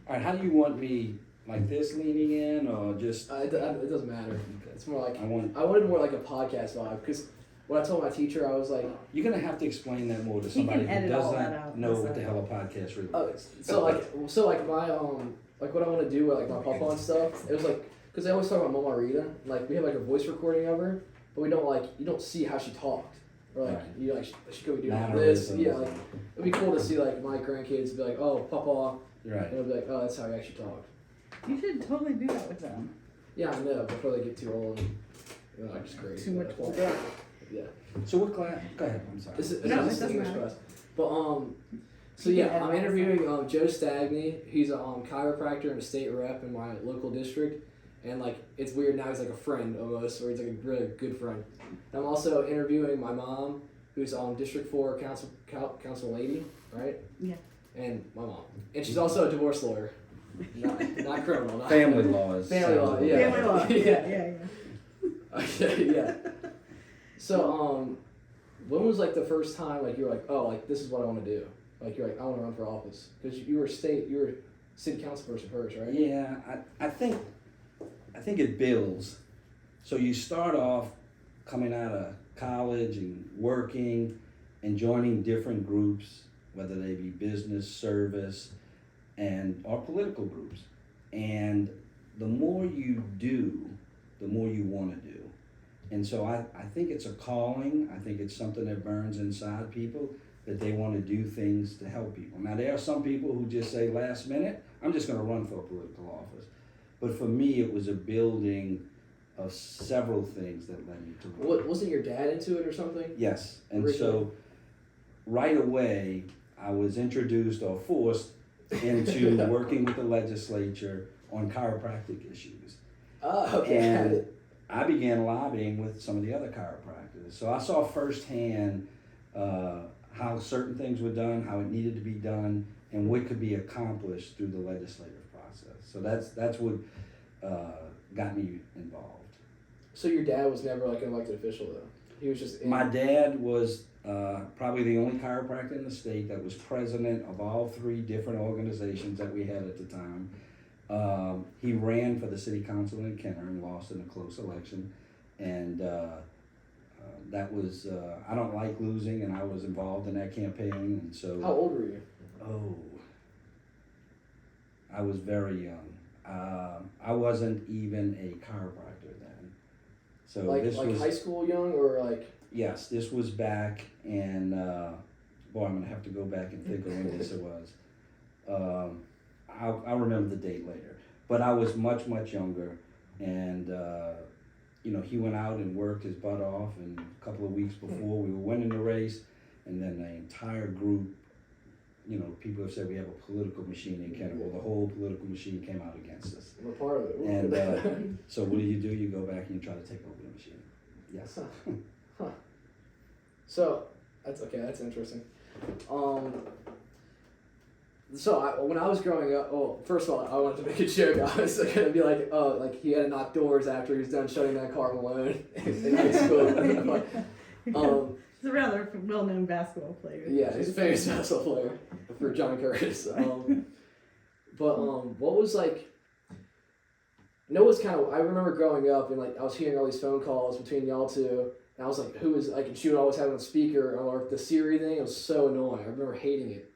All right, how do you want me, like this leaning in, or just? It doesn't matter. It's more like I want. I wanted more like a podcast vibe because when I told my teacher, I was like, You're gonna have to explain that more to He somebody can who edit all does that not out, know that's what the all. hell a podcast really oh, is. so like my like what I want to do with like my papa and stuff. It was like because I always talk about Mama Arita. Like we have like a voice recording of her, but we don't like you don't see how she talked. Or like Right. you like she could be doing Mannerisms. this. Yeah, like it'd be cool to see like my grandkids be like, oh, Papa, Right. and it'll be like, oh, that's how he actually talked. You should totally do that with them. Yeah, I know. Before they get too old, and, like just crazy. Too much But, work. yeah. So what class? Go ahead. I'm sorry. This is No, it this is doesn't English matter. class. But so You can yeah, edit I'm all interviewing Joe Stagni. He's a chiropractor and a state rep in my local district, and like it's weird now. He's like a friend almost, or he's like a really good friend. I'm also interviewing my mom, who's District 4 council lady, right? Yeah. And my mom, and she's also a divorce lawyer, not criminal, not Family laws. Family law, yeah. Family law. Yeah. Okay, yeah. So, when was like the first time like you were like, oh, like this is what I want to do? Like you're like, I want to run for office because you were city council person first, right? Yeah, I think it builds. So you start off coming out of college and working and joining different groups, whether they be business, service, and or political groups. And the more you do, the more you want to do. And so I think it's a calling. I think it's something that burns inside people that they want to do things to help people. Now, there are some people who just say last minute, I'm just going to run for a political office. But for me, it was a building of several things that led me to run. Wasn't your dad into it or something? Yes. And Originally? so right away, I was introduced or forced into working with the legislature on chiropractic issues. Oh, okay. And I began lobbying with some of the other chiropractors. So I saw firsthand how certain things were done, how it needed to be done, and what could be accomplished through the legislative process. So that's what got me involved. So your dad was never like an elected official though. He was just. My dad was probably the only chiropractor in the state that was president of all three different organizations that we had at the time. He ran for the city council in Kenner and lost in a close election, and that was I don't like losing, and I was involved in that campaign, and so. How old were you? Oh, I was very young. I wasn't even a chiropractor then, so Like this was high school young or like. yes, this was back, and boy, I'm gonna have to go back and think of when this was. I'll remember the date later, but I was much younger, and he went out and worked his butt off, and a couple of weeks before we were winning the race, and then the entire group, people have said we have a political machine in Kenner. Well, the whole political machine came out against us, We're part of it. and so what do? You go back and you try to take over the machine. Yes. Huh. So that's okay. That's interesting. So when I was growing up, first of all, I wanted to make a joke. I was gonna be like, oh, like he had to knock doors after he was done shutting down Karl Malone in high school. He's a rather well-known basketball player. Yeah, he's a famous basketball player for John Curtis. But what was like? No, it was kind of. I remember growing up and like I was hearing all these phone calls between y'all two, and I was like, who is like? And she would always have it on speaker or the Siri thing. It was so annoying. I remember hating it.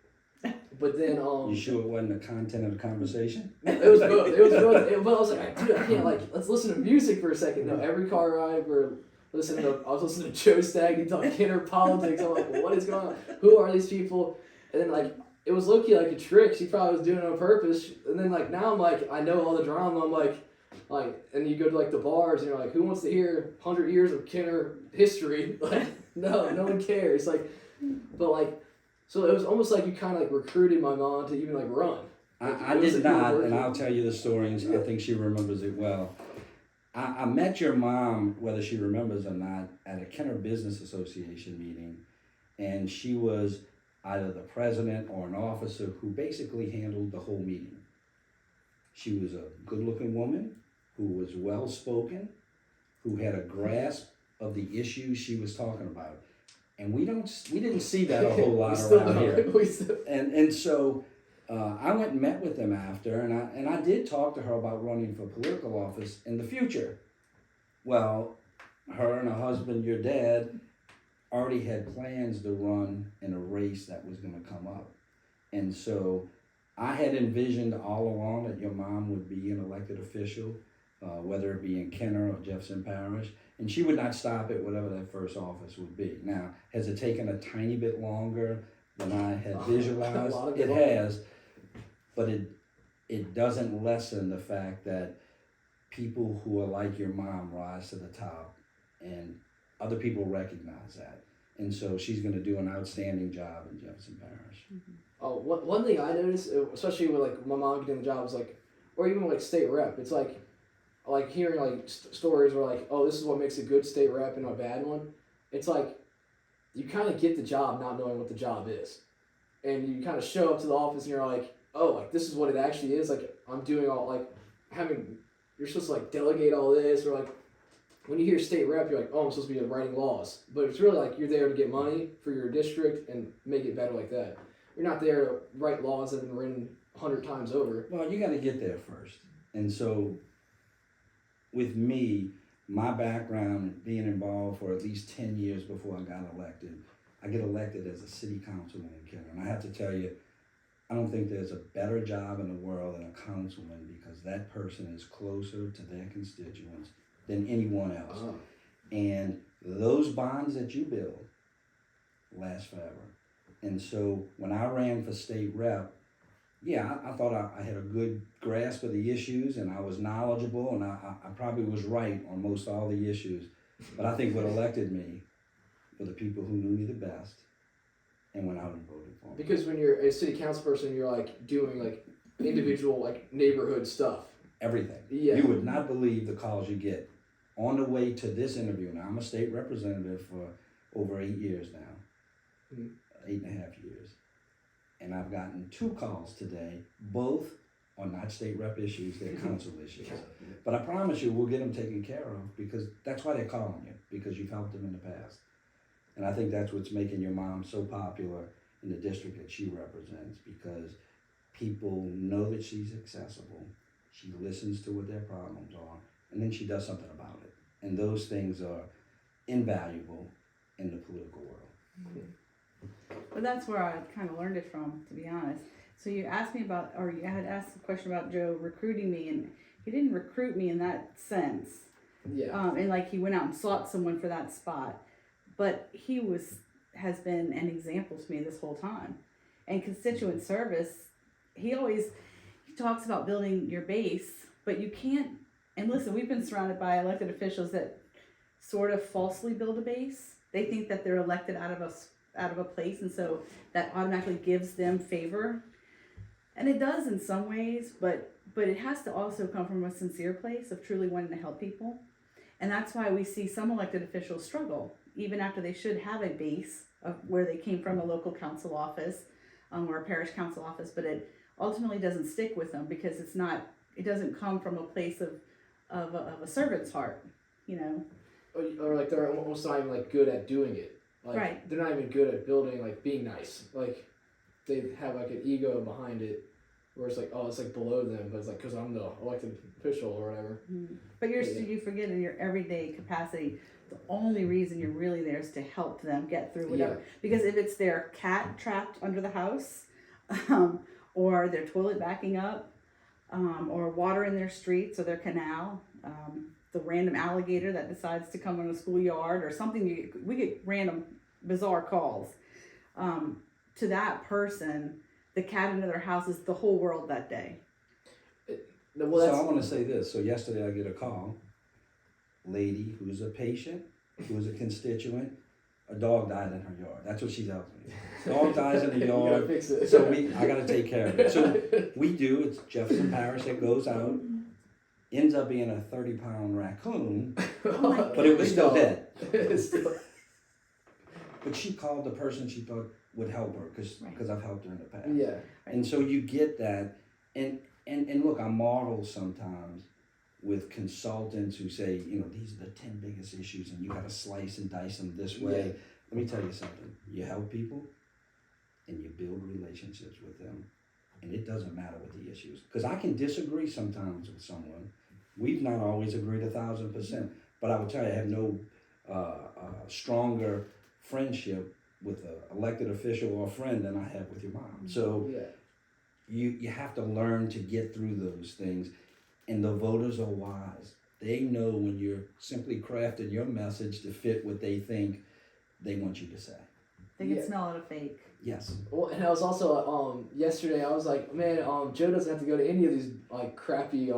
But then You sure it wasn't the content of the conversation? It was both. It was both. But I was like, dude, I can't like. Let's listen to music for a second. No, every car ride we're listening to. I was listening to Joe Stagni talking inner politics. I'm like, well, what is going on? Who are these people? And then like it was low key like a trick. She probably was doing it on purpose. And then like now I'm like I know all the drama. I'm like, and you go to like the bars and you're like, who wants to hear 100 years of Kenner history? Like, no one cares. Like, but like. So it was almost like you kind of like recruited my mom to even like run. I did not, and I'll tell you the story, and I think she remembers it well. I met your mom, whether she remembers or not, at a Kenner Business Association meeting, and she was either the president or an officer who basically handled the whole meeting. She was a good-looking woman who was well-spoken, who had a grasp of the issues she was talking about. And we didn't see that a whole lot around here. And so I went and met with them after, and I did talk to her about running for political office in the future. Well, her and her husband, your dad, already had plans to run in a race that was going to come up. And so I had envisioned all along that your mom would be an elected official, whether it be in Kenner or Jefferson Parish, and she would not stop at whatever that first office would be. Now, has it taken a tiny bit longer than I had visualized? It has, but it doesn't lessen the fact that people who are like your mom rise to the top, and other people recognize that. And so she's going to do an outstanding job in Jefferson Parish. Mm-hmm. Oh, one thing I noticed, especially with like my mom getting the job, is like, or even like state rep, it's like hearing like stories where like, oh, this is what makes a good state rep and a bad one. It's like you kind of get the job not knowing what the job is, and you kind of show up to the office and you're like, oh, like this is what it actually is. Like I'm doing all like you're supposed to like delegate all this, or like when you hear state rep, you're like, oh, I'm supposed to be writing laws, but it's really like you're there to get money for your district and make it better like that. You're not there to write laws that have been written 100 times over. Well, you got to get there first. And so with me, my background being involved for at least 10 years before I got elected, I get elected as a city councilman in Kenner. And I have to tell you, I don't think there's a better job in the world than a councilman, because that person is closer to their constituents than anyone else. Oh. And those bonds that you build last forever. And so when I ran for state rep, yeah, I thought I had a good grasp of the issues, and I was knowledgeable, and I probably was right on most all the issues. But I think what elected me were the people who knew me the best and went out and voted for me. Because when you're a city council person, you're like doing like individual like neighborhood stuff. Everything. Yeah. You would not believe the calls you get on the way to this interview. Now, I'm a state representative for over 8 years now. Mm-hmm. 8.5 years. And I've gotten 2 calls today. Both are not state rep issues, they're council issues. But I promise you, we'll get them taken care of, because that's why they're calling you, because you've helped them in the past. And I think that's what's making your mom so popular in the district that she represents, because people know that she's accessible, she listens to what their problems are, and then she does something about it. And those things are invaluable in the political world. Mm-hmm. But that's where I kind of learned it from, to be honest. So you asked me about, or you had asked the question about Joe recruiting me, and he didn't recruit me in that sense. Yeah. And like he went out and sought someone for that spot, but he has been an example to me this whole time. And constituent service, he talks about building your base, but you can't. And listen, we've been surrounded by elected officials that sort of falsely build a base. They think that they're elected out of a place, and so that automatically gives them favor, and it does in some ways, but it has to also come from a sincere place of truly wanting to help people. And that's why we see some elected officials struggle even after they should have a base of where they came from, a local council office or a parish council office, but it ultimately doesn't stick with them because it doesn't come from a place of a servant's heart, you know. Or like they're almost not even like good at doing it. Like, right. They're not even good at building, like being nice. Like they have like an ego behind it, where it's like, oh, it's like below them, but it's like because I'm the elected official or whatever. Mm-hmm. But you forget in your everyday capacity, the only reason you're really there is to help them get through whatever. Yeah. Because if it's their cat trapped under the house, or their toilet backing up, or water in their streets or their canal, the random alligator that decides to come in a schoolyard or something, we get random bizarre calls. To that person, the cat under their house is the whole world that day. So I want to say this. So yesterday I get a call, lady who's a patient, who's a constituent, a dog died in her yard. That's what she tells me. Dog dies in the yard. You gotta fix it. So I got to take care of it. So it's Jefferson Parish that goes out, ends up being a 30-pound raccoon, but it was still dead. But she called the person she thought would help her because I've helped her in the past. Yeah. And so you get that. And look, I marvel sometimes with consultants who say, these are the 10 biggest issues and you got to slice and dice them this way. Yeah. Let me tell you something. You help people and you build relationships with them. and it doesn't matter what the issue is. Because I can disagree sometimes with someone. We've not always agreed 1,000%, but I would tell you, I have no stronger friendship with an elected official or a friend than I have with your mom. So you have to learn to get through those things, and the voters are wise. They know when you're simply crafting your message to fit what they think they want you to say. They can smell it a fake. Yes. Well, and I was also yesterday. I was like, man, Joe doesn't have to go to any of these like crappy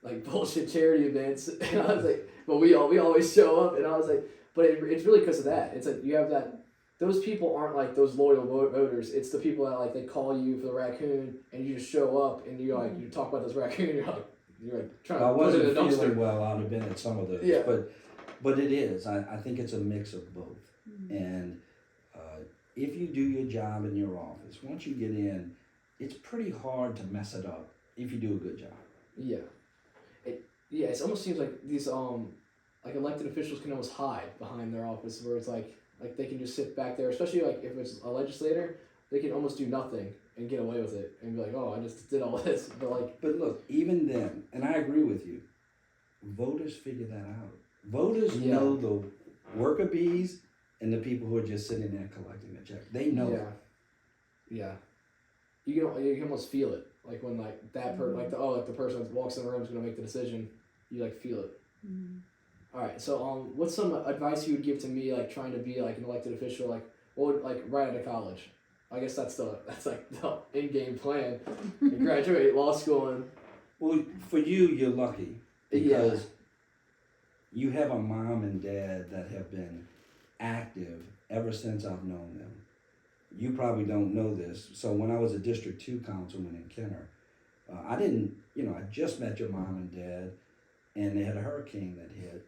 like bullshit charity events. And I was like, but we always show up. And I was like, but it's really because of that. It's like you have that. Those people aren't like those loyal voters. It's the people that like they call you for the raccoon, and you just show up and you like you talk about this raccoon. You're like trying to put it in a dumpster. I wasn't feeling well. I'd have been at some of those. Yeah. But it is. I think it's a mix of both. And if you do your job in your office, once you get in, it's pretty hard to mess it up if you do a good job. Yeah. It almost seems like these like elected officials can almost hide behind their office, where it's like they can just sit back there, especially like if it's a legislator, they can almost do nothing and get away with it and be like, oh, I just did all this. But look, even then, and I agree with you, voters figure that out. Voters know the worker bees and the people who are just sitting there collecting the check. They know it. Yeah. You can almost feel it. Like when like that the person that walks in the room is gonna make the decision, you like feel it. Mm-hmm. All right, so what's some advice you would give to me like trying to be like an elected official, like what would, like right out of college? I guess that's like the in-game plan. You graduate law school and well, for you, you're lucky because you have a mom and dad that have been active ever since I've known them. You probably don't know this. So when I was a District 2 councilman in Kenner, I just met your mom and dad, and they had a hurricane that hit,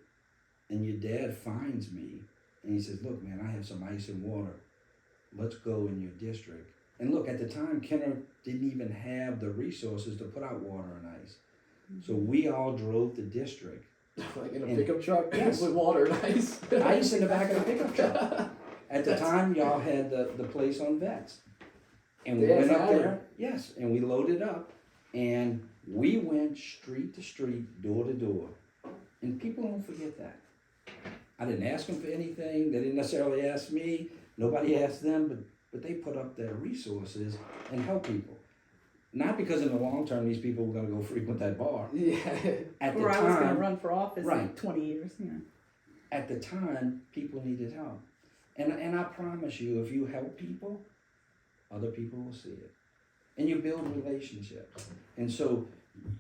and your dad finds me, and he says, look, man, I have some ice and water. Let's go in your district. And look, at the time, Kenner didn't even have the resources to put out water and ice. So we all drove the district. Like in a pickup truck? Yes. With water and ice. Ice in the back of the pickup truck. At the time, y'all had the place on Vets. And we went up there, and we loaded up, and we went street to street, door to door. And people don't forget that. I didn't ask them for anything. They didn't necessarily ask me. Nobody asked them, but they put up their resources and help people. Not because in the long term, these people were going to go frequent that bar. Yeah. At the or time, I was going to run for office in 20 years. Yeah. At the time, people needed help. And I promise you, if you help people, other people will see it. And you build relationships. And so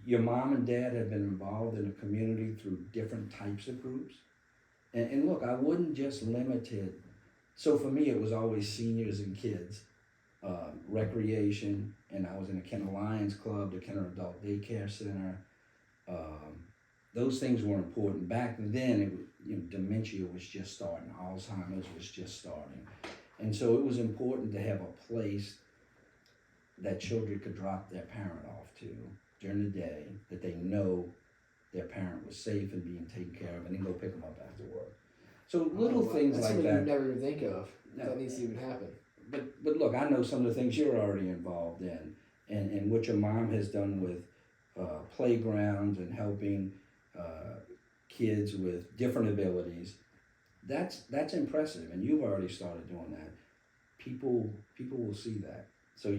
your mom and dad have been involved in the community through different types of groups. And look, I wouldn't just limit it. So for me, it was always seniors and kids, recreation, and I was in the Kenner Lions Club, the Kenner Adult Daycare Center. Those things were important. Back then, dementia was just starting. Alzheimer's was just starting. And so it was important to have a place that children could drop their parent off to during the day, that they know their parent was safe and being taken care of, and then go pick them up after work. So little things like that. That's something you never even think of. That needs to even happen. But look, I know some of the things you're already involved in, and what your mom has done with playgrounds and helping kids with different abilities. That's impressive, and you've already started doing that. People will see that. So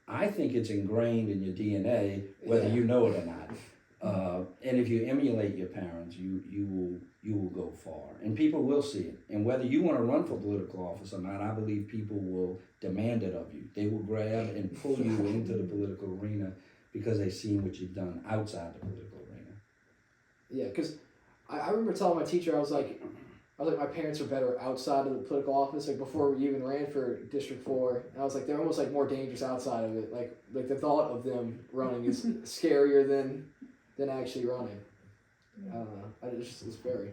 I think it's ingrained in your DNA, whether you know it or not. And if you emulate your parents, you will go far, and people will see it. And whether you want to run for political office or not, I believe people will demand it of you. They will grab and pull you into the political arena because they've seen what you've done outside the political arena. Yeah, because I remember telling my teacher, I was like, my parents are better outside of the political office. Like before we even ran for District 4, and I was like, they're almost like more dangerous outside of it. Like the thought of them running is scarier than actually running. I don't know. It's very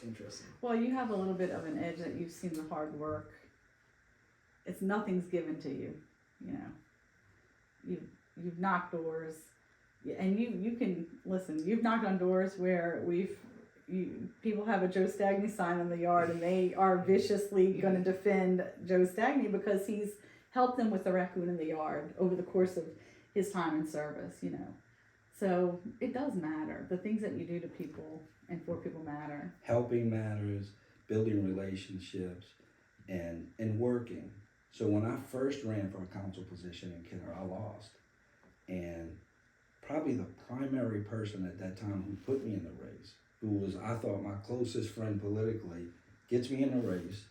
interesting. Well, you have a little bit of an edge that you've seen the hard work. Nothing's given to you, You've knocked doors, and you can listen. You've knocked on doors where people have a Joe Stagni sign in the yard, and they are viciously going to defend Joe Stagni because he's helped them with the raccoon in the yard over the course of his time in service, you know. So it does matter. The things that you do to people and for people matter. Helping matters, building relationships, and working. So when I first ran for a council position in Kidder, I lost. And probably the primary person at that time who put me in the race, who was, I thought, my closest friend politically, gets me in the race.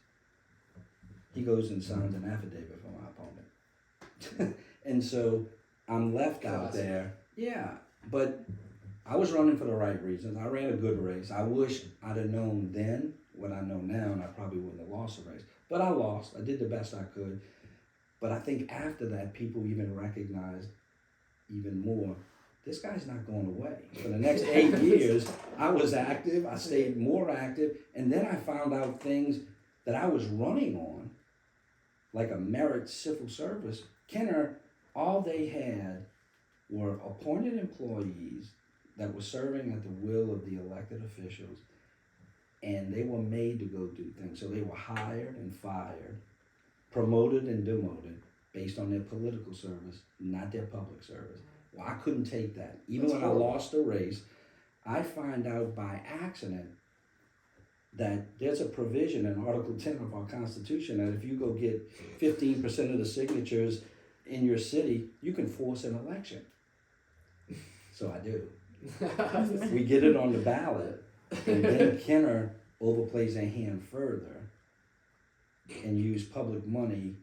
He goes and signs an affidavit for my opponent. And so I'm left out there. Yeah, but I was running for the right reasons. I ran a good race. I wish I'd have known then what I know now, and I probably wouldn't have lost the race. But I lost. I did the best I could. But I think after that, people even recognized even more, this guy's not going away. For the next 8 years, I was active. I stayed more active. And then I found out things that I was running on, like a merit civil service. Kenner, all they had were appointed employees that were serving at the will of the elected officials, and they were made to go do things. So they were hired and fired, promoted and demoted based on their political service, not their public service. Well, I couldn't take that. Even when I lost the race, I find out by accident that there's a provision in Article 10 of our Constitution that if you go get 15% of the signatures in your city, you can force an election. So I do. We get it on the ballot, and then Kenner overplays their hand further and use public money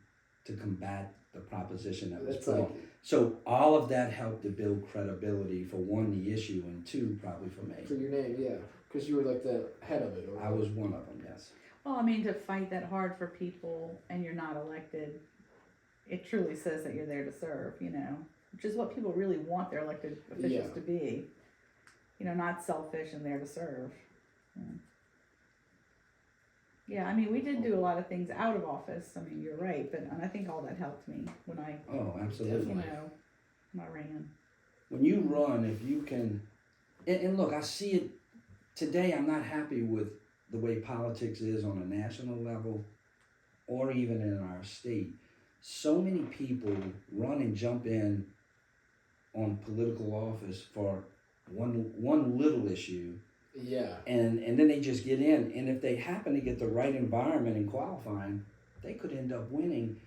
to combat the proposition that was put on. So all of that helped to build credibility for one, the issue, and two, probably for me. For your name, yeah. Because you were like the head of it. I was one of them, yes. Well, I mean, to fight that hard for people and you're not elected, it truly says that you're there to serve, you know, which is what people really want their elected officials to be. You know, not selfish and there to serve. Yeah, I mean, we did do a lot of things out of office. I mean, you're right, but and I think all that helped me when I, absolutely. you know, when I ran. When you run, if you can, and look, I see it today. I'm not happy with the way politics is on a national level, or even in our state. So many people run and jump in on political office for one little issue. Yeah. And then they just get in, and if they happen to get the right environment in qualifying, they could end up winning,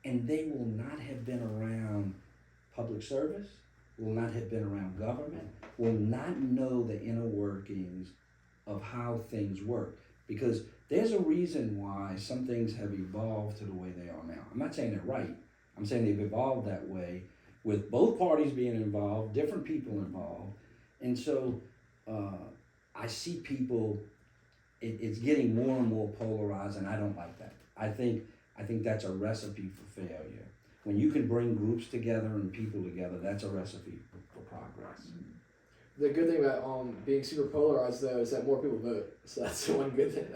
and they will not have been around public service, will not have been around government, will not know the inner workings of how things work. Because there's a reason why some things have evolved to the way they are now. I'm not saying they're right. I'm saying they've evolved that way with both parties being involved, different people involved. And so I see people, it's getting more and more polarized, and I don't like that. I think that's a recipe for failure. When you can bring groups together and people together, that's a recipe for progress. The good thing about being super polarized though is that more people vote. So that's the one good thing.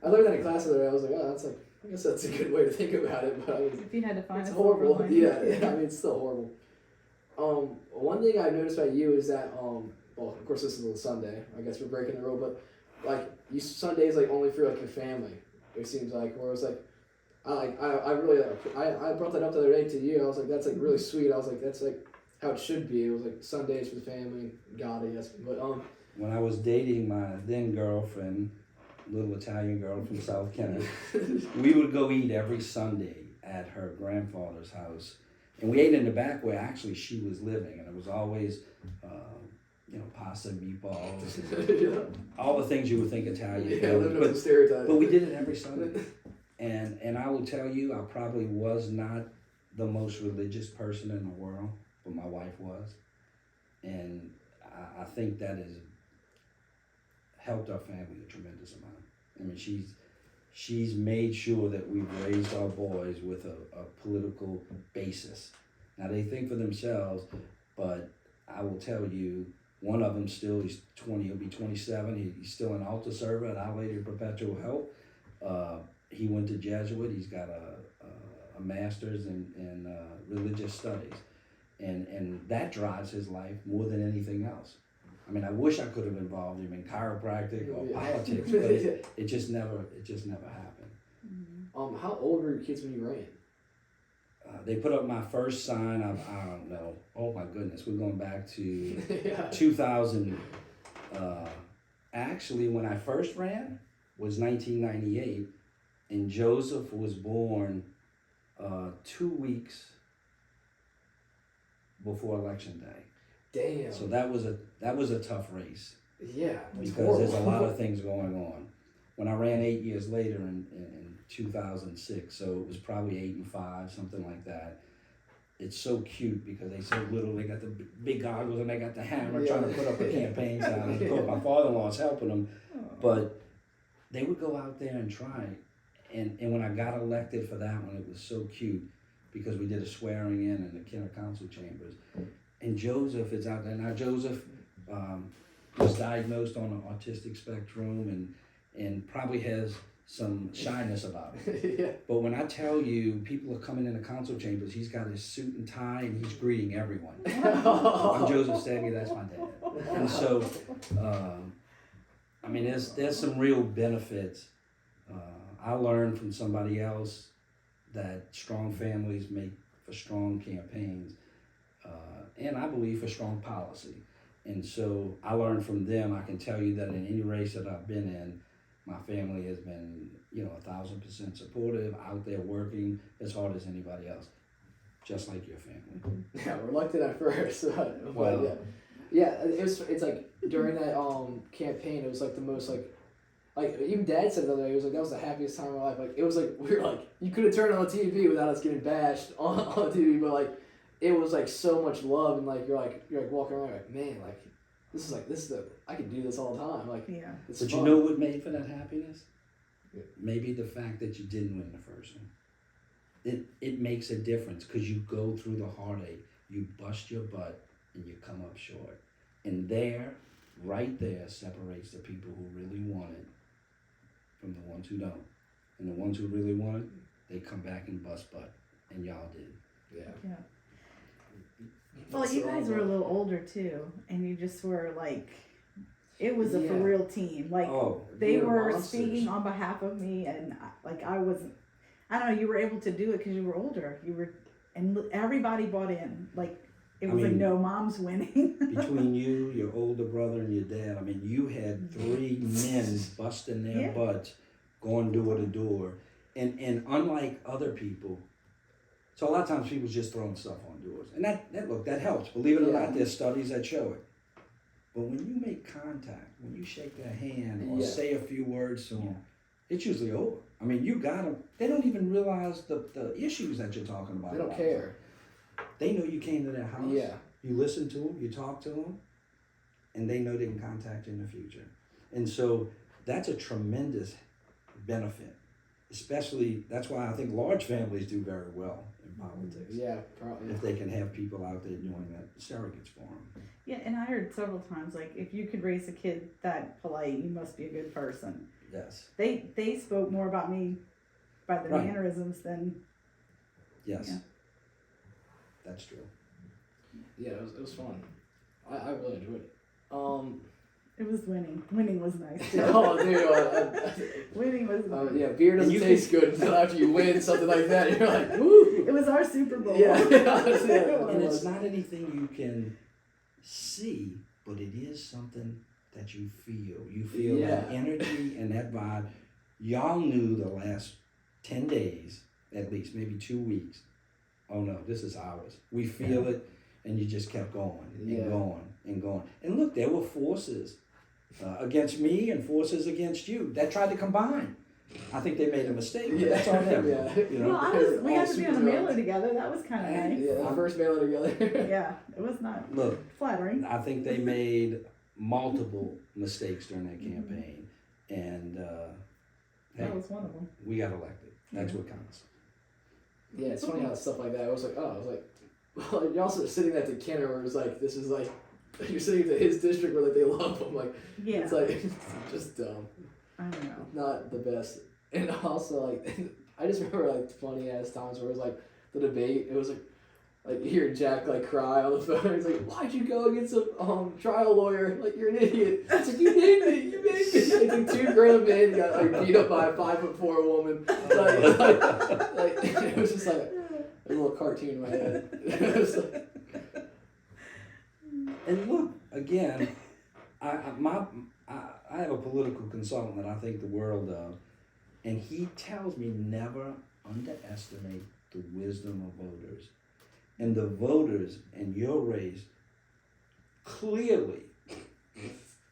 I learned that in class the other day. I was like, oh, that's like, I guess that's a good way to think about it. But I mean, If you had to find it's a horrible. silver Yeah, lining. I mean, it's still horrible. One thing I noticed about you is that well, of course this is on Sunday. I guess we're breaking the rule, but like you Sundays like only for like your family. It seems like, where it was like, I really I brought that up the other day to you. I was like, that's like really sweet. I was like, that's like how it should be. It was like Sundays for the family, God, I guess. But when I was dating my then girlfriend, little Italian girl from South Kennedy, we would go eat every Sunday at her grandfather's house, and we ate in the back where actually she was living, and it was always pasta, meatballs, all the things you would think Italian. But stereotype. But we did it every Sunday. And I will tell you, I probably was not the most religious person in the world, but my wife was. And I think that has helped our family a tremendous amount. I mean, she's made sure that we've raised our boys with a political basis. Now, they think for themselves, but I will tell you, one of them still, he's 20, he'll be 27, he's still an altar server at Our Lady of Perpetual Help. He went to Jesuit. He's got a master's in religious studies, and that drives his life more than anything else. I mean, I wish I could have involved him in chiropractic or politics, but it just never happened. Mm-hmm. How old were your kids when you ran? They put up my first sign. I don't know. Oh my goodness, we're going back to Yeah. 2000. Actually, when I first ran was 1998, and Joseph was born 2 weeks before election day. Damn. So that was a tough race Yeah. That's because there's a horrible. lot of things going on. When I ran 8 years later in 2006, so it was probably 8 and 5, something like that. It's so cute because they so little. They got the big goggles and they got the hammer trying to put up a campaign sign. And of course, my father-in-law's helping them, but they would go out there and try. And when I got elected for that one, it was so cute because we did a swearing in the Kenner Council chambers. And Joseph is out there now. Joseph was diagnosed on an autistic spectrum and probably has some shyness about it. Yeah. But when I tell you, people are coming in the council chambers, he's got his suit and tie and he's greeting everyone. I'm Joseph Stagni, that's my dad. And so, I mean, there's some real benefits. I learned from somebody else that strong families make for strong campaigns, and I believe for strong policy. And so I learned from them. I can tell you that in any race that I've been in, my family has been, 1,000% supportive, out there working as hard as anybody else, just like your family. Yeah, reluctant at first. But Well, yeah, it's like during that campaign, it was like the most like even Dad said the other day, he was like, that was the happiest time of my life. Like it was like we were like you could have turned on the TV without us getting bashed on TV, but like it was like so much love and like you're like walking around like, man, like this is the I could do this all the time. Like Yeah. it's but fun. you know what made for that happiness? Yeah. Maybe the fact that you didn't win the first one. It makes a difference because you go through the heartache, you bust your butt, and you come up short. And right there, separates the people who really want it from the ones who don't. And the ones who really want it, they come back and bust butt. And y'all did. Yeah. Yeah. Well, you guys were a little older too, and you just were like, it was a for Yeah. real team. Like Oh, they you're were monsters. speaking on behalf of me, and I wasn't. I don't know. You were able to do it because you were older. And everybody bought in. Like it I was like mean, no, mom's winning. between you, your older brother, and your dad, I mean, you had 3 men busting their Yeah. butts, going door to door. And unlike other people, so a lot of times people just throwing stuff on doors. And that helps. Believe it or Yeah. not, there's studies that show it. But when you make contact, when you shake their hand or Yeah. say a few words to them, it's usually over. I mean, you got them. They don't even realize the issues that you're talking about. They don't care. They know you came to their house. Yeah. You listen to them, you talk to them, and they know they can contact you in the future. And so that's a tremendous benefit. Especially, that's why I think large families do very well in politics. Yeah, probably. If they can have people out there doing that surrogates for them. Yeah, and I heard several times like if you could raise a kid that polite, you must be a good person. Yes. They spoke more about me by their Right. mannerisms than Yes. Yeah. That's true. Yeah, it was fun. I really enjoyed it. it was winning. Winning was nice too. Oh, dude. Winning was nice. Yeah, beer doesn't you taste good until after you win something like that. You're like, woo. It was our Super Bowl. Yeah. And it's not anything you can see, but it is something that you feel. You feel that Yeah. energy and that vibe. Y'all knew the last 10 days, at least, maybe 2 weeks. Oh no, this is ours. We feel it, and you just kept going and Yeah. going and going. And look, there were forces against me and forces against you that tried to combine. I think they made a mistake, but that's on them. Yeah. You know? Well, we All got to be on a super mailer villains. together. That was kind of nice. Yeah, the first mailer together. Yeah, it was not Look, flattering. I think they made multiple mistakes during that campaign, and hey, That was one of them. we got elected. That's what counts. Yeah, it's funny how stuff like that. I was like, well, you're also sitting at the Kenner where it's like, this is like, you're sitting to his district where like they love him. Like, Yeah, it's like, it's just dumb. I don't know. Not the best. And also, like, I just remember, like, funny ass times where it was like the debate. It was like you hear Jack like cry on the phone. He's like, "Why'd you go against a trial lawyer? Like, you're an idiot." It's like, "You named it. You made it." Like, 2 grown men got like beat up by a 5'4" woman. Like, it was just like, a little cartoon in my head. It's like, And look, again, I have a political consultant that I think the world of, and he tells me never underestimate the wisdom of voters. And the voters in your race clearly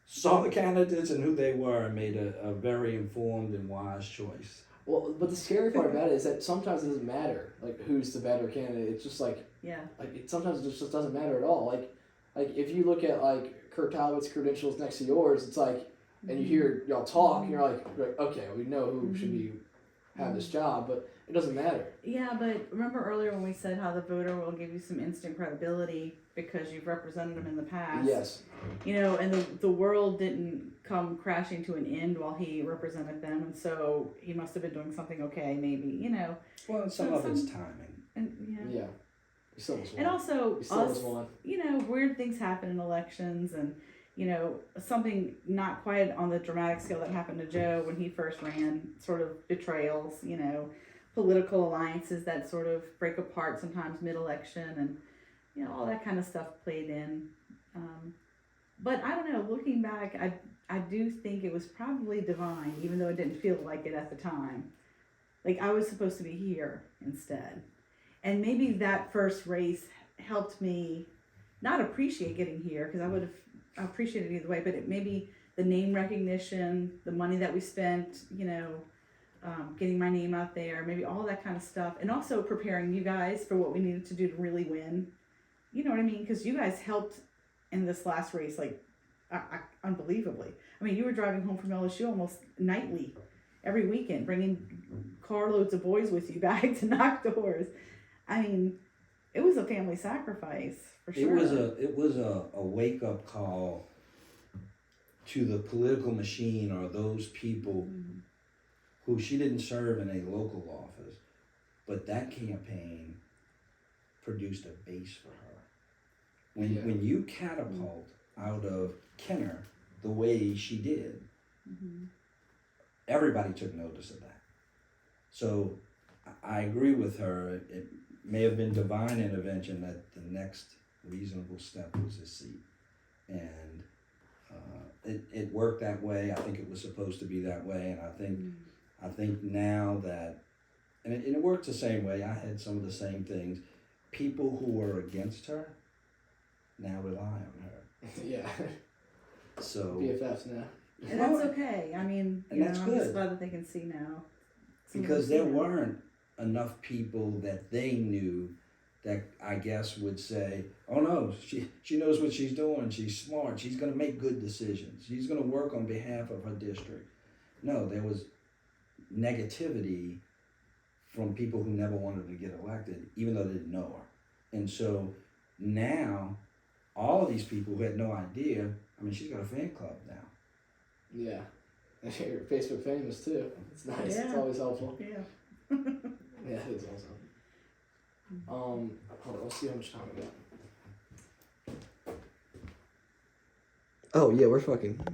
saw the candidates and who they were and made a very informed and wise choice. well, but the scary part about it is that sometimes it doesn't matter, like, who's the better candidate. It's just like, Yeah. sometimes it just doesn't matter at all. Like if you look at, like, Kurt Talbot's credentials next to yours, it's like, and you hear y'all talk, and you're like, okay, we know who should be have this job, but it doesn't matter. Yeah, but remember earlier when we said how the voter will give you some instant credibility because you've represented them in the past? Yes. You know, and the world didn't come crashing to an end while he represented them, and so he must have been doing something okay, maybe, you know. Well, some of it's timing. And Yeah. He still was one. And also, He still was one. you know, weird things happen in elections, and you know, something not quite on the dramatic scale that happened to Joe when he first ran, sort of betrayals, you know, political alliances that sort of break apart sometimes mid-election, and you know, all that kind of stuff played in. But I don't know, looking back, I do think it was probably divine, even though it didn't feel like it at the time. Like, I was supposed to be here instead. And maybe that first race helped me not appreciate getting here, because I would have appreciated it either way, but it maybe the name recognition, the money that we spent, you know, getting my name out there, maybe all that kind of stuff, and also preparing you guys for what we needed to do to really win. You know what I mean? Because you guys helped in this last race, like, unbelievably. I mean, you were driving home from LSU almost nightly, every weekend, bringing carloads of boys with you back to knock doors. I mean, it was a family sacrifice, for sure. It was a wake up call to the political machine, or those people who she didn't serve in a local office, but that campaign produced a base for her. When you catapult out of Kenner the way she did, everybody took notice of that. So I agree with her. It may have been divine intervention that the next reasonable step was his seat. And it worked that way. I think it was supposed to be that way. And I think now that, and it worked the same way. I had some of the same things. People who were against her now rely on her. Yeah. So BFFs now. And that's okay. I mean, you know, that's I'm good. just glad that they can see now. Because there weren't enough people that they knew that I guess would say, oh no, she knows what she's doing, she's smart, she's going to make good decisions, she's going to work on behalf of her district. No, there was negativity from people who never wanted to get elected, even though they didn't know her. And so now, all of these people who had no idea, I mean, she's got a fan club now. Yeah. And you're Facebook famous too. It's nice. Yeah. It's always helpful. Yeah. Yeah, it is awesome. Hold on, let's see how much time we got. Oh yeah, we're fucking